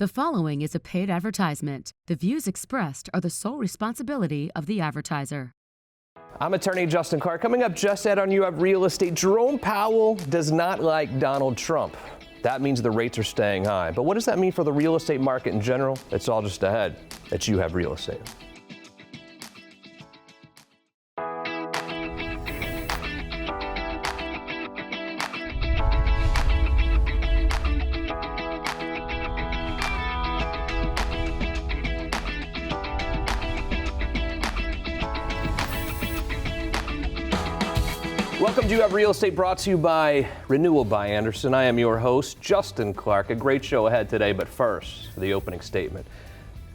The following is a paid advertisement. The views expressed are the sole responsibility of the advertiser. I'm attorney Justin Clark. Coming up just ahead on You Have Real Estate, Jerome Powell does not like Donald Trump. That means the rates are staying high. But what does that mean for the real estate market in general? It's all just ahead at You Have Real Estate. Welcome to You Have Real Estate, brought to you by Renewal by Andersen. I am your host, Justin Clark. A great show ahead today, but first, the opening statement.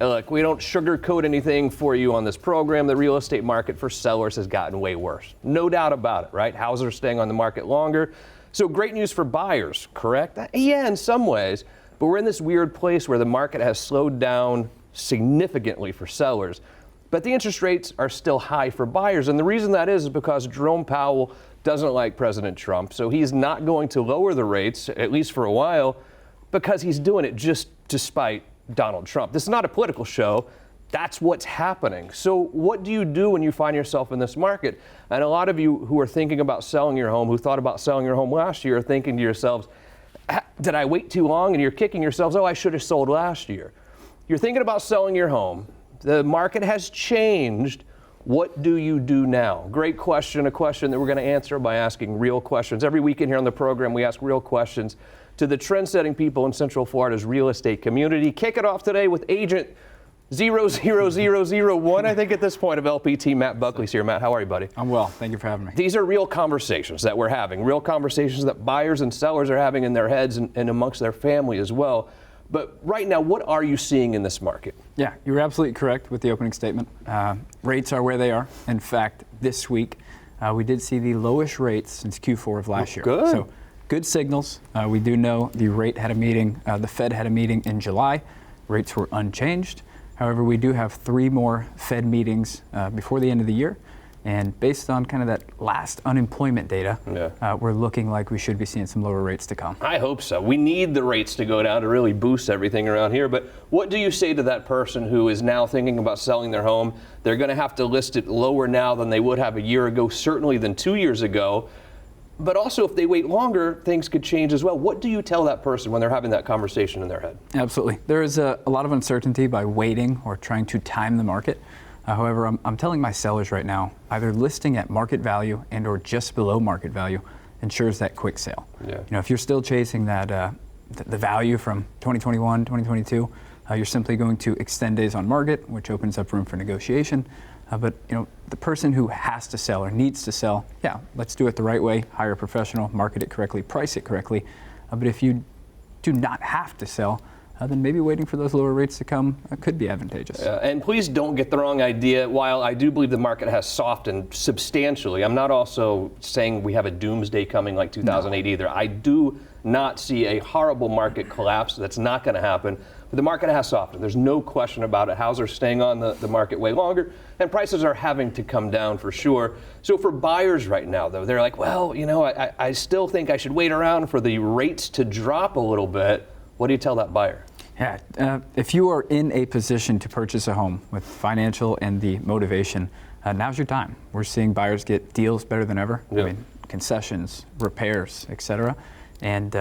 Look, we don't sugarcoat anything for you on this program. The real estate market for sellers has gotten way worse. No doubt about it, right? Houses are staying on the market longer. So great news for buyers, correct? Yeah, in some ways. But we're in this weird place where the market has slowed down significantly for sellers. But the interest rates are still high for buyers. And the reason that is because Jerome Powell doesn't like President Trump. So he's not going to lower the rates, at least for a while, because he's doing it just to spite Donald Trump. This is not a political show. That's what's happening. So what do you do when you find yourself in this market? And a lot of you who are thinking about selling your home, who thought about selling your home last year, are thinking to yourselves, did I wait too long? And you're kicking yourselves, oh, I should have sold last year. You're thinking about selling your home. The market has changed. What do you do now? Great question, a question that we're going to answer by asking real questions. Every weekend here on the program, we ask real questions to the trend-setting people in Central Florida's real estate community. Kick it off today with agent 00001, I think at this point, of LPT. Matt Buckley's here. Matt, how are you, buddy? I'm well. Thank you for having me. These are real conversations that we're having, real conversations that buyers and sellers are having in their heads and amongst their family as well. But right now, what are you seeing in this market? Yeah, you're absolutely correct with the opening statement. Rates are where they are. In fact, this week, we did see the lowest rates since Q4 of last year. Good. So good signals. We do know the rate had a meeting, the Fed had a meeting in July. Rates were unchanged. However, we do have 3 more Fed meetings before the end of the year. And based on kind of that last unemployment data, we're looking like we should be seeing some lower rates to come. I hope so. We need the rates to go down to really boost everything around here. But what do you say to that person who is now thinking about selling their home? They're going to have to list it lower now than they would have a year ago, certainly than 2 years ago. But also, if they wait longer, things could change as well. What do you tell that person when they're having that conversation in their head? Absolutely. There is a lot of uncertainty by waiting or trying to time the market. However, I'm telling my sellers right now, either listing at market value and or just below market value ensures that quick sale. Yeah. You know, if you're still chasing that the value from 2021, 2022, you're simply going to extend days on market, which opens up room for negotiation. But you know, the person who has to sell or needs to sell, yeah, let's do it the right way, hire a professional, market it correctly, price it correctly. But if you do not have to sell, then maybe waiting for those lower rates to come could be advantageous. And please don't get the wrong idea. While I do believe the market has softened substantially, I'm not also saying we have a doomsday coming like 2008 either. I do not see a horrible market collapse. That's not going to happen. But the market has softened. There's no question about it. Houses are staying on the market way longer, and prices are having to come down for sure. So for buyers right now, though, they're like, well, you know, I still think I should wait around for the rates to drop a little bit. What do you tell that buyer? Yeah, if you are in a position to purchase a home with financial and the motivation, now's your time. We're seeing buyers get deals better than ever. Yeah. I mean, concessions, repairs, etc. And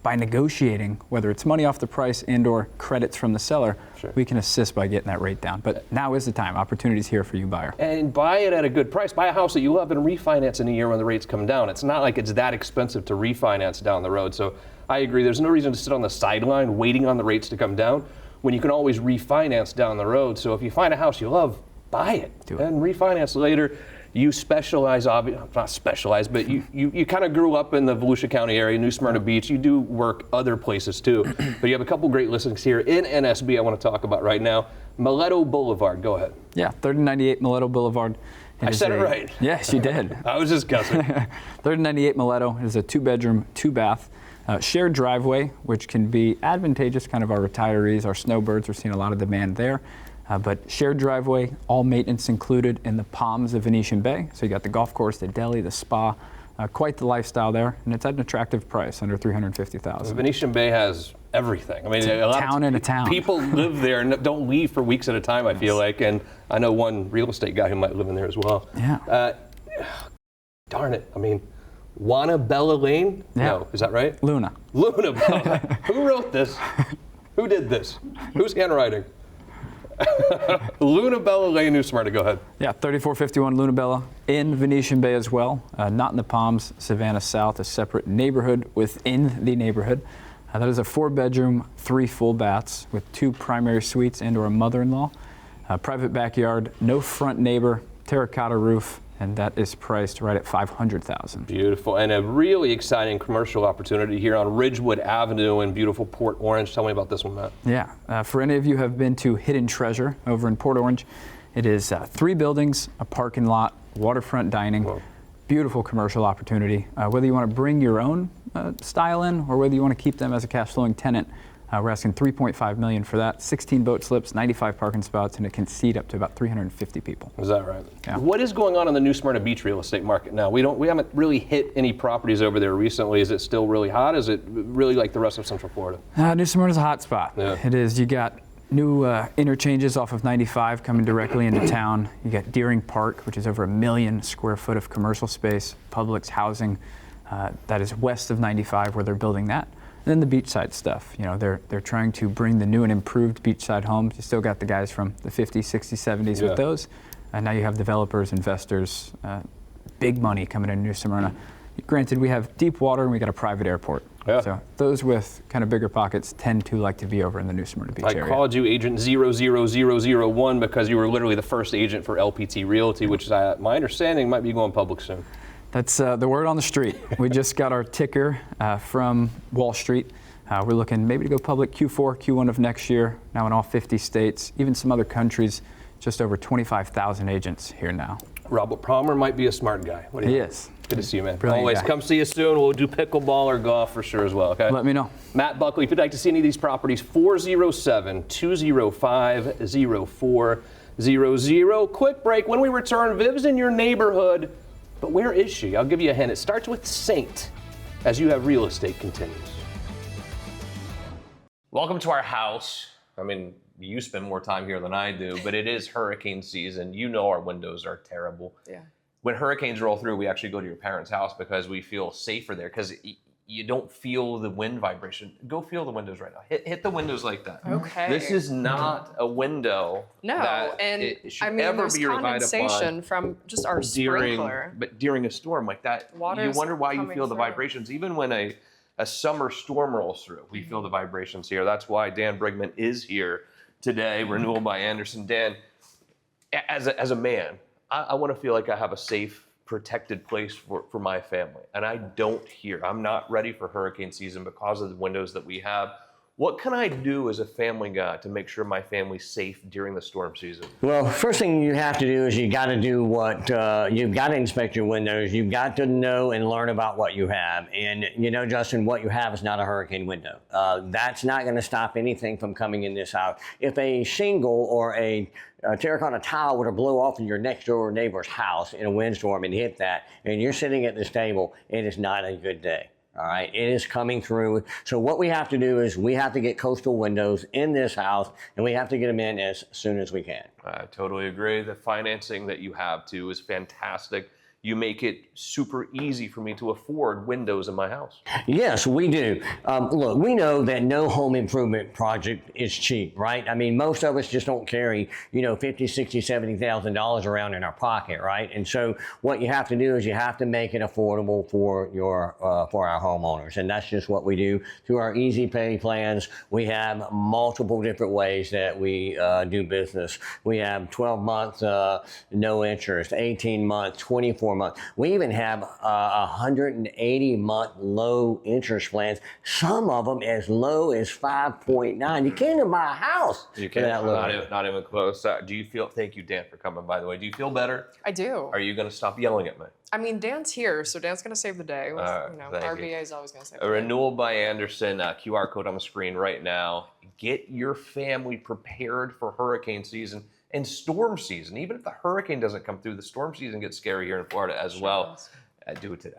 by negotiating, whether it's money off the price and or credits from the seller, sure, we can assist by getting that rate down. But now is the time. Opportunity's here for you, buyer. And buy it at a good price. Buy a house that you love and refinance in a year when the rates come down. It's not like it's that expensive to refinance down the road. So I agree. There's no reason to sit on the sideline waiting on the rates to come down when you can always refinance down the road. So if you find a house you love, buy it and refinance later. You specialize, not specialize, but you kind of grew up in the Volusia County area, New Smyrna Beach. You do work other places too. But you have a couple great listings here in NSB I want to talk about right now. Mileto Boulevard, go ahead. Yeah, 3098 Mileto Boulevard. I said it right. Yes, you did. I was just guessing. 3098 Mileto is a 2-bedroom, 2-bath. Shared driveway, which can be advantageous, kind of our retirees, our snowbirds. We're seeing a lot of demand there. But shared driveway, all maintenance included in the Palms of Venetian Bay. So you got the golf course, the deli, the spa, quite the lifestyle there, and it's at an attractive price, under $350,000. Venetian Bay has everything. I mean, a lot town in a town. People live there and don't leave for weeks at a time, I feel like. And I know one real estate guy who might live in there as well. Yeah. Darn it. I mean, Juana Bella Lane? Yeah. No, is that right? Luna. Luna Bella. Who wrote this? Who did this? Whose handwriting? Luna Bella Lane, New Smyrna, go ahead. Yeah, 3451 Luna Bella in Venetian Bay as well. Not in the Palms, Savannah South, a separate neighborhood within the neighborhood. That is a 4-bedroom, 3 full baths with 2 primary suites and/or a mother-in-law. Private backyard, no front neighbor, terracotta roof, and that is priced right at $500,000. Beautiful, and a really exciting commercial opportunity here on Ridgewood Avenue in beautiful Port Orange. Tell me about this one, Matt. Yeah, for any of you who have been to Hidden Treasure over in Port Orange, it is 3 buildings, a parking lot, waterfront dining. Whoa. Beautiful commercial opportunity. Whether you want to bring your own style in or whether you want to keep them as a cash flowing tenant, we're asking $3.5 million for that. 16 boat slips, 95 parking spots, and it can seat up to about 350 people. Is that right? Yeah. What is going on in the New Smyrna Beach real estate market now? We haven't really hit any properties over there recently. Is it still really hot? Is it really like the rest of Central Florida? New Smyrna's a hot spot. Yeah. It is. You got new interchanges off of 95 coming directly into town. You got Deering Park, which is over 1 million square foot of commercial space, Publix housing. That is west of 95 where they're building that. And then the beachside stuff, you know, they're trying to bring the new and improved beachside homes. You still got the guys from the 50s, 60s, 70s with those. And now you have developers, investors, big money coming into New Smyrna. Granted, we have deep water and we got a private airport. Yeah. So those with kind of bigger pockets tend to like to be over in the New Smyrna Beach area. I called you Agent 00001 because you were literally the first agent for LPT Realty, which is, my understanding, might be going public soon. That's the word on the street. We just got our ticker from Wall Street. We're looking maybe to go public Q4, Q1 of next year, now in all 50 states, even some other countries, just over 25,000 agents here now. Robert Palmer might be a smart guy. What do you think? Is. Good to see you, man. Brilliant Always. guy. Come see us soon. We'll do pickleball or golf for sure as well, okay? Let me know. Matt Buckley, if you'd like to see any of these properties, 407-205-0400. Quick break. When we return, Viv's in your neighborhood. But where is she? I'll give you a hint. It starts with Saint as You Have Real Estate continues. Welcome to our house. I mean, you spend more time here than I do, but it is hurricane season. You know our windows are terrible. Yeah. When hurricanes roll through, we actually go to your parents' house because we feel safer there because you don't feel the wind vibration. Go feel the windows right now. Hit the windows like that. Okay. This is not a window. No, that and it should I mean, ever there's be relied condensation upon from just our sprinkler. but during a storm like that, you Water's wonder why you coming feel the through. vibrations. Even when a summer storm rolls through, we feel the vibrations here. That's why Dan Brigman is here today, Renewal by Anderson. Dan, as a man, I want to feel like I have a safe, protected place for my family. And I don't here. I'm not ready for hurricane season because of the windows that we have. What can I do as a family guy to make sure my family's safe during the storm season? Well, first thing you have to do is you got to do what, you've got to inspect your windows. You've got to know and learn about what you have. And you know, Justin, what you have is not a hurricane window. That's not going to stop anything from coming in this house. If a shingle or a terracotta tile were to blow off in your next door neighbor's house in a windstorm and hit that, and you're sitting at this table, it is not a good day. All right, it is coming through. So what we have to do is we have to get coastal windows in this house, and we have to get them in as soon as we can. I totally agree. The financing that you have too is fantastic. You make it super easy for me to afford windows in my house. Yes, we do. Look, we know that no home improvement project is cheap, right? I mean, most of us just don't carry, you know, $50,000, $60,000, $70,000 around in our pocket, right? And so what you have to do is you have to make it affordable for our homeowners, and that's just what we do through our easy pay plans. We have multiple different ways that we do business. We have 12 months no interest, 18 months, 24 months. We even have 180-month low interest plans. Some of them as low as 5.9. You can't even buy a house. You can't. Not even close. Do you feel? Thank you, Dan, for coming. By the way, do you feel better? I do. Are you going to stop yelling at me? I mean, Dan's here, so Dan's going to save the day. With, our VA is always going to save the day. Renewal by Anderson, QR code on the screen right now. Get your family prepared for hurricane season and storm season. Even if the hurricane doesn't come through, the storm season gets scary here in Florida as well. Do it today.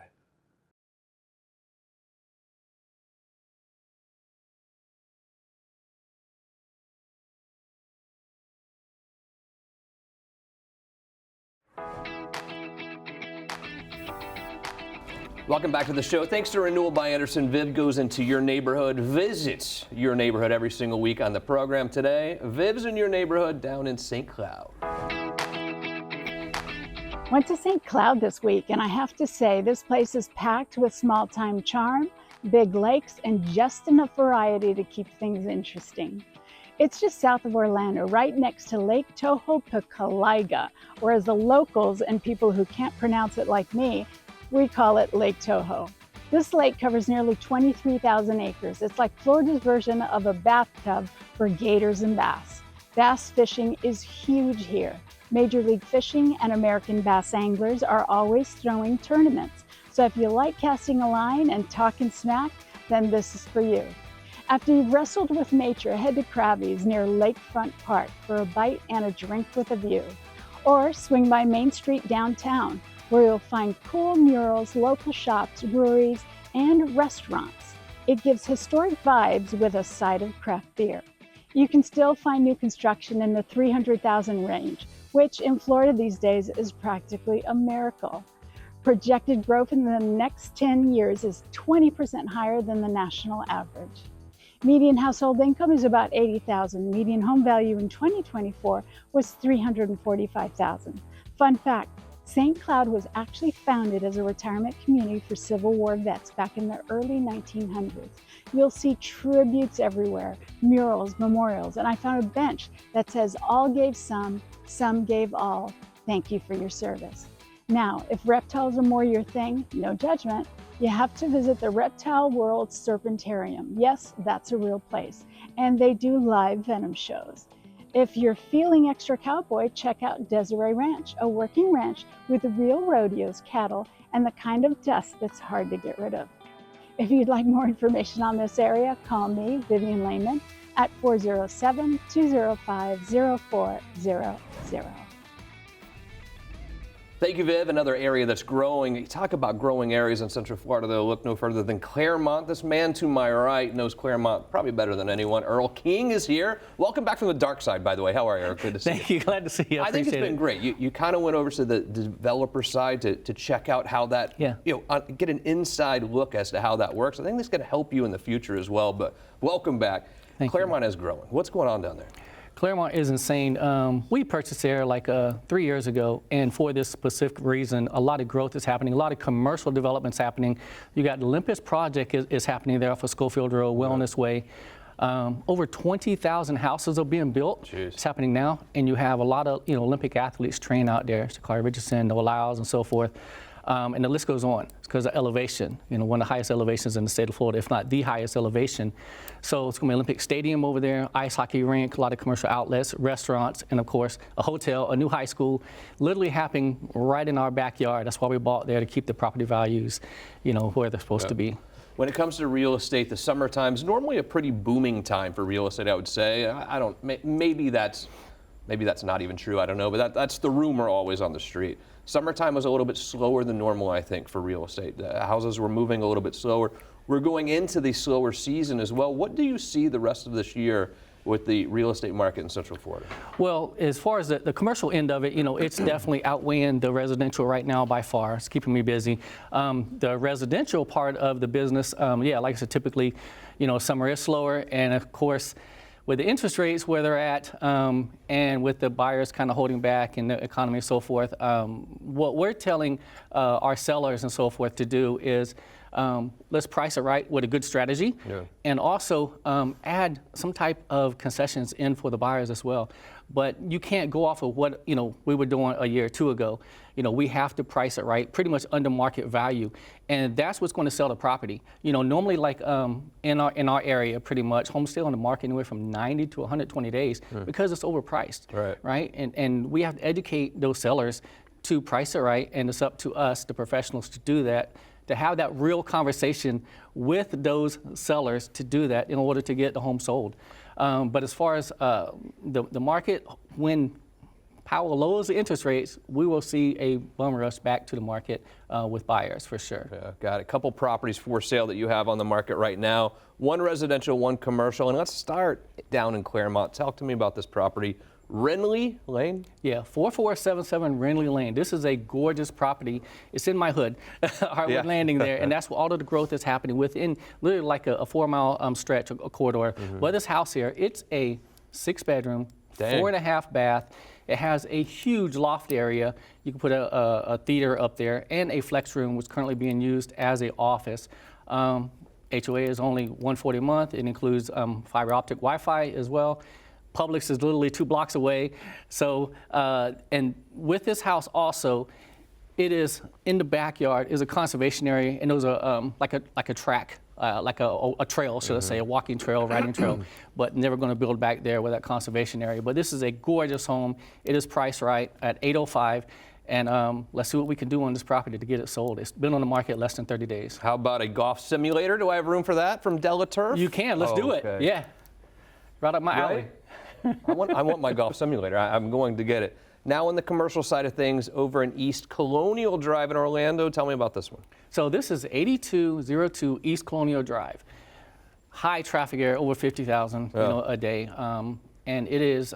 Welcome back to the show. Thanks to Renewal by Anderson, Viv goes into your neighborhood, visits your neighborhood every single week on the program today. Viv's in your neighborhood down in St. Cloud. Went to St. Cloud this week, and I have to say this place is packed with small-time charm, big lakes, and just enough variety to keep things interesting. It's just south of Orlando, right next to Lake Toho-Pecaliga, or as the locals and people who can't pronounce it like me, we call it Lake Toho. This lake covers nearly 23,000 acres. It's like Florida's version of a bathtub for gators and bass. Bass fishing is huge here. Major League Fishing and American bass anglers are always throwing tournaments. So if you like casting a line and talking smack, then this is for you. After you've wrestled with nature, head to Krabby's near Lakefront Park for a bite and a drink with a view. Or swing by Main Street downtown, where you'll find cool murals, local shops, breweries, and restaurants. It gives historic vibes with a side of craft beer. You can still find new construction in the 300,000 range, which in Florida these days is practically a miracle. Projected growth in the next 10 years is 20% higher than the national average. Median household income is about $80,000. Median home value in 2024 was $345,000. Fun fact, St. Cloud was actually founded as a retirement community for Civil War vets back in the early 1900s. You'll see tributes everywhere, murals, memorials, and I found a bench that says all gave some gave all. Thank you for your service. Now, if reptiles are more your thing, no judgment, you have to visit the Reptile World Serpentarium. Yes, that's a real place, and they do live venom shows. If you're feeling extra cowboy, check out Desiree Ranch, a working ranch with real rodeos, cattle, and the kind of dust that's hard to get rid of. If you'd like more information on this area, call me, Vivian Lehman, at 407-205-0400. Thank you, Viv. Another area that's growing. You talk about growing areas in Central Florida, though. Look no further than Claremont. This man to my right knows Claremont probably better than anyone. Earl King is here. Welcome back from the dark side, by the way. How are you, Earl? Good to see you. Thank you. Glad to see you. I think it's been great. You kind of went over to the developer side to check out how that, get an inside look as to how that works. I think that's going to help you in the future as well. But welcome back. Claremont is growing. What's going on down there? Claremont is insane. We purchased there like 3 years ago, and for this specific reason, a lot of growth is happening, a lot of commercial developments happening. You got the Olympus project is happening there off of Schofield Road, Wellness Way. Over 20,000 houses are being built. Jeez. It's happening now, and you have a lot of Olympic athletes train out there, Sha'Carri Richardson, Noah Lyles, and so forth. And the list goes on. It's because of elevation, one of the highest elevations in the state of Florida, if not the highest elevation. So it's going to be an Olympic Stadium over there, ice hockey rink, a lot of commercial outlets, restaurants, and of course, a hotel, a new high school, literally happening right in our backyard. That's why we bought there, to keep the property values, where they're supposed to be. When it comes to real estate, the summertime is normally a pretty booming time for real estate, I would say. Maybe that's not even true, I don't know, but that's the rumor always on the street. Summertime was a little bit slower than normal, I think, for real estate. Houses were moving a little bit slower. We're going into the slower season as well. What do you see the rest of this year with the real estate market in Central Florida? Well, as far as the commercial end of it, it's definitely outweighing the residential right now by far. It's keeping me busy. The residential part of the business, like I said, typically, summer is slower, and of course, with the interest rates where they're at, and with the buyers kind of holding back and the economy and so forth, what we're telling our sellers and so forth to do is let's price it right with a good strategy, and also add some type of concessions in for the buyers as well. But you can't go off of what we were doing a year or two ago. We have to price it right, pretty much under market value, and that's what's going to sell the property. Normally, like in our area, pretty much homes stay on the market anywhere from 90 to 120 days because it's overpriced, right? And we have to educate those sellers to price it right, and it's up to us, the professionals, to do that, to have that real conversation with those sellers to do that in order to get the home sold. But as far as the market, when Powell lowers the interest rates, we will see a bum rush back to the market with buyers for sure. Yeah, got a couple properties for sale that you have on the market right now. One residential, one commercial. And let's start down in Claremont. Talk to me about this property. Renly Lane? Yeah, 4477 Renly Lane. This is a gorgeous property. It's in my hood, Hartwood Landing there, and that's where all of the growth is happening within literally like a 4-mile stretch, a corridor. But this house here, it's a 6-bedroom, 4.5 bath. It has a huge loft area. You can put a theater up there and a flex room, which is currently being used as an office. HOA is only $140 a month. It includes fiber optic Wi-Fi as well. Publix is literally 2 blocks away. So, and with this house also, it is in the backyard is a conservation area, and there's a like a track, like a trail, should I say, a walking trail, riding trail, but never going to build back there with that conservation area. But this is a gorgeous home. It is priced right at $805. And let's see what we can do on this property to get it sold. It's been on the market less than 30 days. How about a golf simulator? Do I have room for that from DelaTurf? You can. Let's do it. Yeah. Right up my alley. I want my golf simulator. I'm going to get it. Now on the commercial side of things, over in East Colonial Drive in Orlando, tell me about this one. So this is 8202 East Colonial Drive. High traffic area, over 50,000 a day. And it is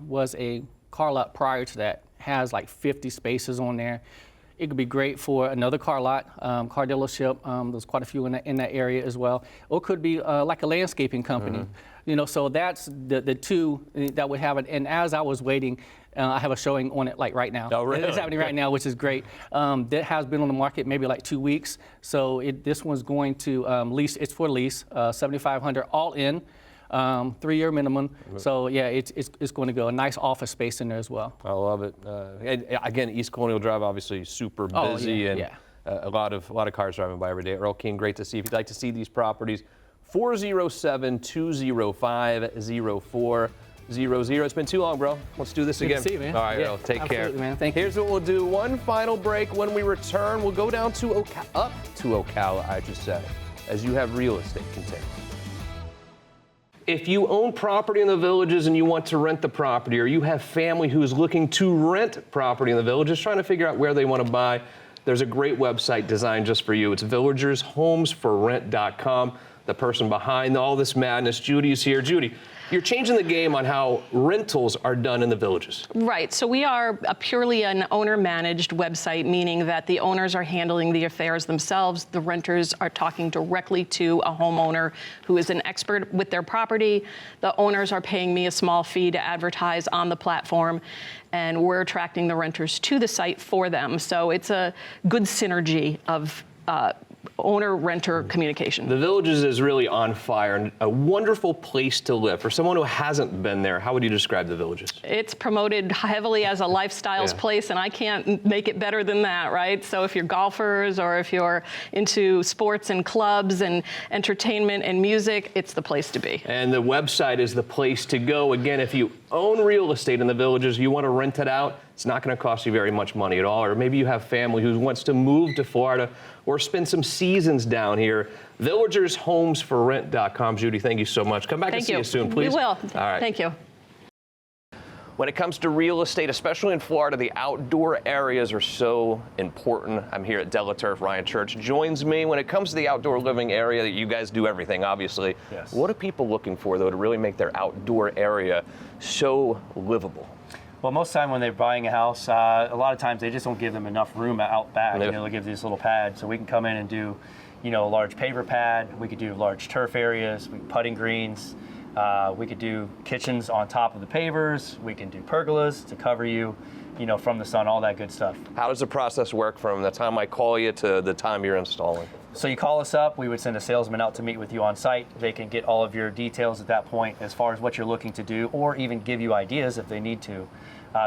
was a car lot prior to that. Has like 50 spaces on there. It could be great for another car lot, car dealership. There's quite a few in that area as well. Or it could be like a landscaping company. So that's the two that would have it. And as I was waiting, I have a showing on it like right now. Oh, really? It's happening right now, which is great. That has been on the market maybe like 2 weeks. So this one's going to lease. It's for lease, $7,500 all in. 3-year minimum. So yeah, it's going to go. A nice office space in there as well. I love it. And again, East Colonial Drive, obviously super busy, and a lot of cars driving by every day. Earl King, great to see. If you'd like to see these properties, 407-205-0400. It's been too long, bro. Let's do this again. Good to see you, man. All right, Earl, take care. Man. Thank you. Here's what we'll do. One final break. When we return, we'll go down to up to Ocala, I just said, as you have real estate contained. If you own property in the Villages and you want to rent the property, or you have family who is looking to rent property in the Villages, trying to figure out where they want to buy, there's a great website designed just for you. It's villagershomesforrent.com. The person behind all this madness, Judy, is here. Judy, you're changing the game on how rentals are done in the Villages. Right. So we are purely an owner-managed website, meaning that the owners are handling the affairs themselves. The renters are talking directly to a homeowner who is an expert with their property. The owners are paying me a small fee to advertise on the platform, and we're attracting the renters to the site for them. So it's a good synergy of owner-renter communication. The Villages is really on fire and a wonderful place to live. For someone who hasn't been there, how would you describe the Villages? It's promoted heavily as a lifestyles place, and I can't make it better than that, right? So if you're golfers or if you're into sports and clubs and entertainment and music, it's the place to be. And the website is the place to go. Again, if you own real estate in the Villages, you want to rent it out, it's not going to cost you very much money at all. Or maybe you have family who wants to move to Florida or spend some seasons down here. Villagershomesforrent.com. Judy, thank you so much. Come back and see us soon, please. We will. All right. Thank you. When it comes to real estate, especially in Florida, the outdoor areas are so important. I'm here at DelaTurf. Ryan Church joins me. When it comes to the outdoor living area, you guys do everything, obviously. Yes. What are people looking for, though, to really make their outdoor area so livable? Well, most of the time when they're buying a house, a lot of times they just don't give them enough room out back. Yeah. They'll give this little pad, so we can come in and do, a large paver pad. We could do large turf areas, putting greens. We could do kitchens on top of the pavers. We can do pergolas to cover you, from the sun, all that good stuff. How does the process work from the time I call you to the time you're installing? So you call us up, we would send a salesman out to meet with you on site. They can get all of your details at that point as far as what you're looking to do, or even give you ideas if they need to.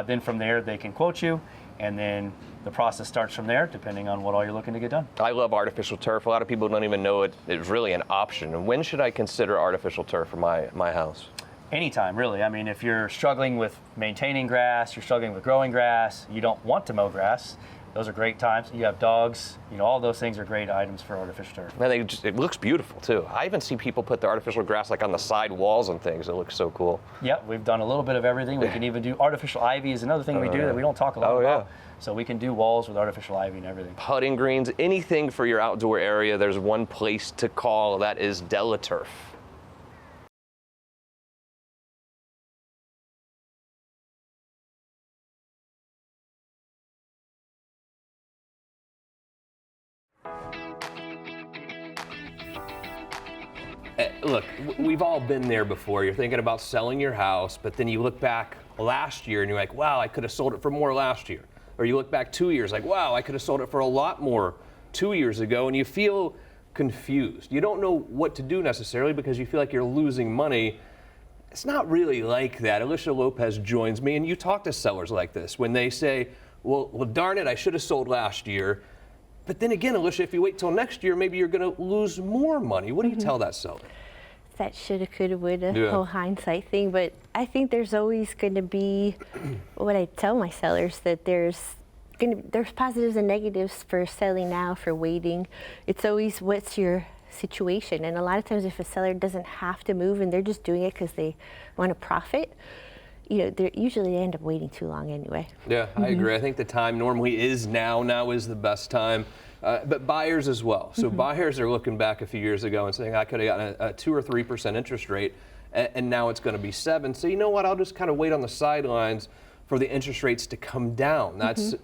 Then from there, they can quote you, and then the process starts from there, depending on what all you're looking to get done. I love artificial turf. A lot of people don't even know it's really an option. And when should I consider artificial turf for my house? Anytime, really. I mean, if you're struggling with maintaining grass, you're struggling with growing grass, you don't want to mow grass, those are great times. You have dogs, all those things are great items for artificial turf. And it looks beautiful too. I even see people put the artificial grass like on the side walls and things. It looks so cool. Yep, we've done a little bit of everything. We can even do artificial ivy is another thing we do that we don't talk a lot about. So we can do walls with artificial ivy and everything. Putting greens, anything for your outdoor area, there's one place to call. That is DelaTurf. Look, we've all been there before. You're thinking about selling your house, but then you look back last year and you're like, wow, I could have sold it for more last year. Or you look back 2 years like, wow, I could have sold it for a lot more 2 years ago, and you feel confused. You don't know what to do necessarily because you feel like you're losing money. It's not really like that. Elisha Lopez joins me, and you talk to sellers like this when they say, well, darn it, I should have sold last year. But then again, Elisha, if you wait till next year, maybe you're going to lose more money. What do you tell that seller? That shoulda, coulda, woulda, whole hindsight thing. But I think there's always going to be what I tell my sellers, that there's positives and negatives for selling now, for waiting. It's always what's your situation. And a lot of times if a seller doesn't have to move and they're just doing it because they want to profit, they usually end up waiting too long anyway. Yeah, I agree. I think the time normally is now. Now is the best time. But buyers as well. So buyers are looking back a few years ago and saying, I could have gotten a 2 or 3% interest rate, and now it's going to be 7. So you know what? I'll just kind of wait on the sidelines for the interest rates to come down. That's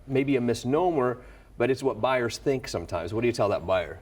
maybe a misnomer, but it's what buyers think sometimes. What do you tell that buyer?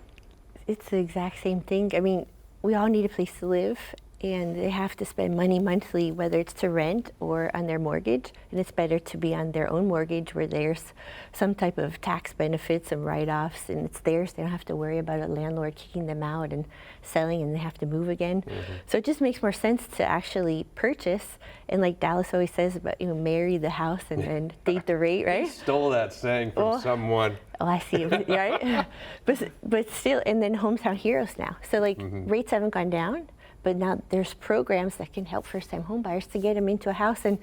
It's the exact same thing. I mean, we all need a place to live, and they have to spend money monthly, whether it's to rent or on their mortgage. And it's better to be on their own mortgage where there's some type of tax benefits and write-offs, and it's theirs. They don't have to worry about a landlord kicking them out and selling, and they have to move again. So it just makes more sense to actually purchase. And like Dallas always says about, marry the house and date the rate, right? I stole that saying from someone. Oh, I see, right? But still, and then hometown heroes now. So like rates haven't gone down, but now there's programs that can help first-time home buyers to get them into a house. And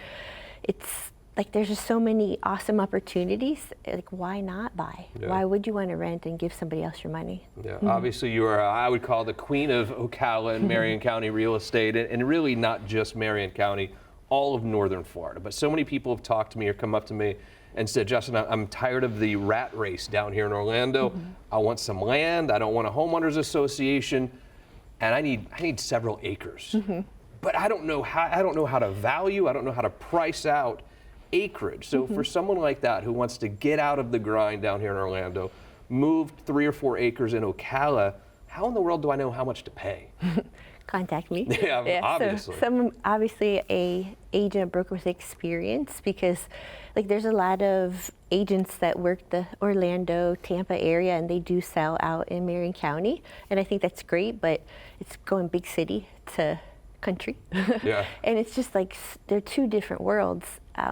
it's like there's just so many awesome opportunities. Like, why not buy? Yeah. Why would you want to rent and give somebody else your money? Yeah, obviously you are, I would call the queen of Ocala and Marion County real estate, and really not just Marion County, all of northern Florida. But so many people have talked to me or come up to me and said, Justin, I'm tired of the rat race down here in Orlando. I want some land. I don't want a homeowners association. And I need several acres, but I don't know how to value. I don't know how to price out acreage. So for someone like that who wants to get out of the grind down here in Orlando, move 3 or 4 acres in Ocala, how in the world do I know how much to pay? Contact me. Yeah, obviously. So obviously a agent, broker with experience, because like there's a lot of agents that work the Orlando, Tampa area, and they do sell out in Marion County, and I think that's great, but it's going big city to country. Yeah. And it's just like they're two different worlds.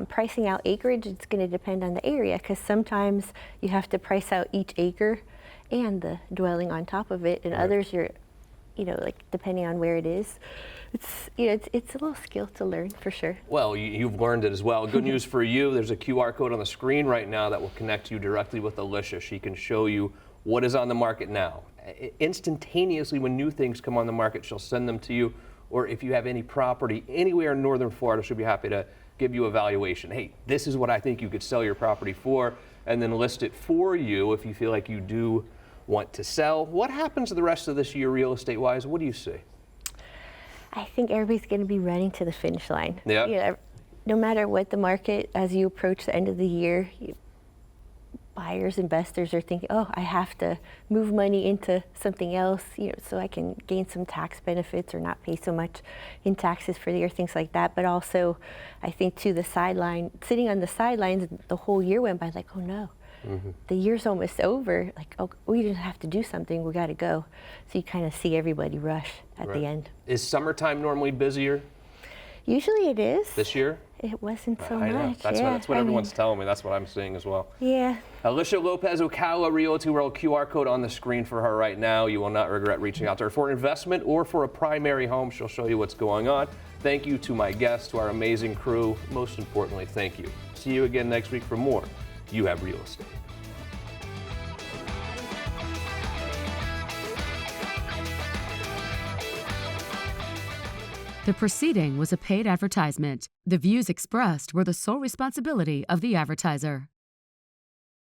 Pricing out acreage, it's going to depend on the area, because sometimes you have to price out each acre and the dwelling on top of it, and others you're, like depending on where it is, it's a little skill to learn for sure. Well, you've learned it as well. Good news for you, there's a QR code on the screen right now that will connect you directly with Elisha. She can show you what is on the market now. Instantaneously, when new things come on the market, she'll send them to you. Or if you have any property anywhere in northern Florida, she'll be happy to give you a valuation. Hey, this is what I think you could sell your property for, and then list it for you if you feel like you do want to sell. What happens the rest of this year real estate wise? What do you see? I think everybody's going to be running to the finish line. Yeah. No matter what the market, as you approach the end of the year, buyers, investors are thinking, oh, I have to move money into something else, so I can gain some tax benefits or not pay so much in taxes for the year, things like that. But also, I think too, sitting on the sidelines, the whole year went by like, oh no. The year's almost over, like, oh, we just have to do something, we got to go. So you kind of see everybody rush at the end. Is summertime normally busier? Usually it is. This year? It wasn't so I know. much. That's what everyone's telling me. That's what I'm seeing as well. Yeah. Elisha Lopez, Ocala Realty, World QR code on the screen for her right now. You will not regret reaching out to her for an investment or for a primary home. She'll show you what's going on. Thank you to my guests, to our amazing crew. Most importantly, thank you. See you again next week for more You Have Real Estate. The proceeding was a paid advertisement. The views expressed were the sole responsibility of the advertiser.